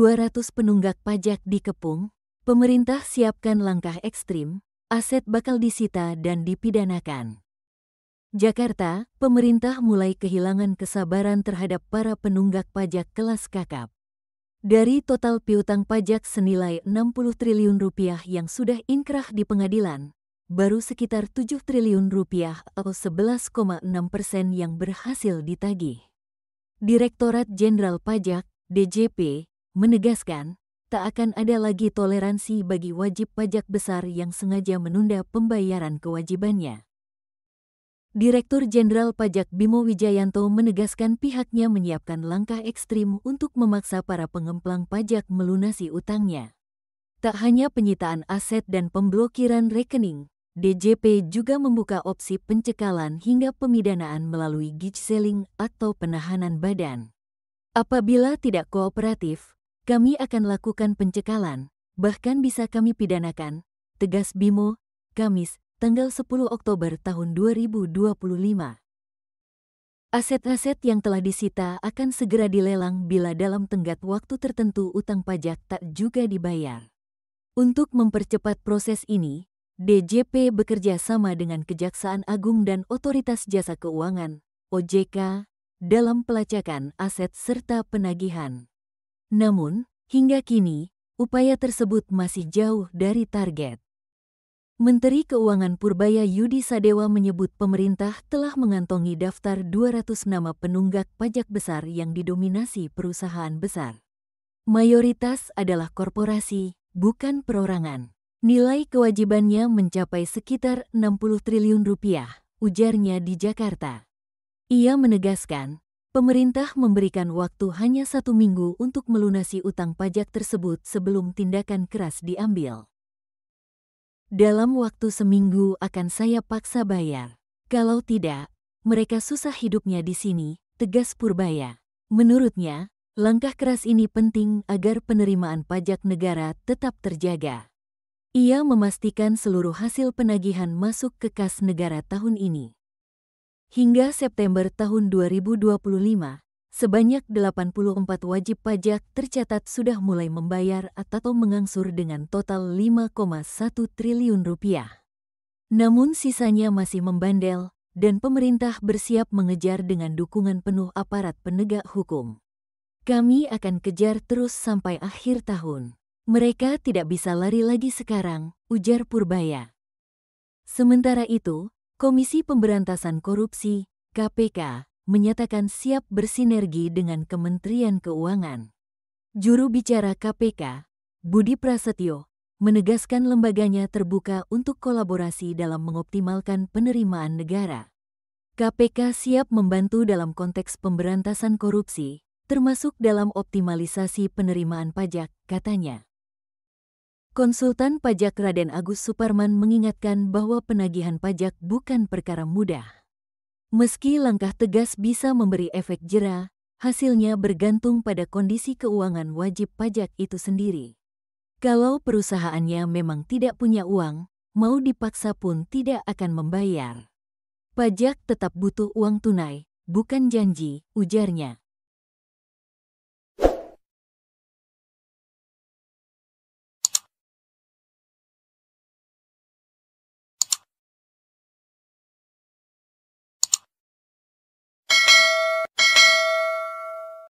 200 penunggak pajak dikepung, pemerintah siapkan langkah ekstrim, aset bakal disita dan dipidanakan. Jakarta, pemerintah mulai kehilangan kesabaran terhadap para penunggak pajak kelas kakap. Dari total piutang pajak senilai 60 triliun rupiah yang sudah inkrah di pengadilan, baru sekitar 7 triliun rupiah atau 11,6% yang berhasil ditagih. Direktorat Jenderal Pajak, DJP, menegaskan, tak akan ada lagi toleransi bagi wajib pajak besar yang sengaja menunda pembayaran kewajibannya. Direktur Jenderal Pajak Bimo Wijayanto menegaskan pihaknya menyiapkan langkah ekstrim untuk memaksa para pengemplang pajak melunasi utangnya. Tak hanya penyitaan aset dan pemblokiran rekening, DJP juga membuka opsi pencekalan hingga pemidanaan melalui gijzeling atau penahanan badan. Apabila tidak kooperatif, kami akan lakukan pencekalan, bahkan bisa kami pidanakan, tegas Bimo, Kamis, tanggal 10 Oktober tahun 2025. Aset-aset yang telah disita akan segera dilelang bila dalam tenggat waktu tertentu utang pajak tak juga dibayar. Untuk mempercepat proses ini, DJP bekerja sama dengan Kejaksaan Agung dan Otoritas Jasa Keuangan, OJK, dalam pelacakan aset serta penagihan. Namun, hingga kini, upaya tersebut masih jauh dari target. Menteri Keuangan Purbaya Yudi Sadewa menyebut pemerintah telah mengantongi daftar 200 nama penunggak pajak besar yang didominasi perusahaan besar. Mayoritas adalah korporasi, bukan perorangan. Nilai kewajibannya mencapai sekitar 60 triliun rupiah, ujarnya di Jakarta. Ia menegaskan, pemerintah memberikan waktu hanya 1 minggu untuk melunasi utang pajak tersebut sebelum tindakan keras diambil. Dalam waktu seminggu akan saya paksa bayar. Kalau tidak, mereka susah hidupnya di sini, tegas Purbaya. Menurutnya, langkah keras ini penting agar penerimaan pajak negara tetap terjaga. Ia memastikan seluruh hasil penagihan masuk ke kas negara tahun ini. Hingga September tahun 2025, sebanyak 84 wajib pajak tercatat sudah mulai membayar atau mengangsur dengan total 5,1 triliun rupiah. Namun sisanya masih membandel, dan pemerintah bersiap mengejar dengan dukungan penuh aparat penegak hukum. Kami akan kejar terus sampai akhir tahun. Mereka tidak bisa lari lagi sekarang, ujar Purbaya. Sementara itu, Komisi Pemberantasan Korupsi, KPK, menyatakan siap bersinergi dengan Kementerian Keuangan. Juru bicara KPK, Budi Prasetyo, menegaskan lembaganya terbuka untuk kolaborasi dalam mengoptimalkan penerimaan negara. KPK siap membantu dalam konteks pemberantasan korupsi, termasuk dalam optimalisasi penerimaan pajak, katanya. Konsultan pajak Raden Agus Suparman mengingatkan bahwa penagihan pajak bukan perkara mudah. Meski langkah tegas bisa memberi efek jera, hasilnya bergantung pada kondisi keuangan wajib pajak itu sendiri. Kalau perusahaannya memang tidak punya uang, mau dipaksa pun tidak akan membayar. Pajak tetap butuh uang tunai, bukan janji, ujarnya.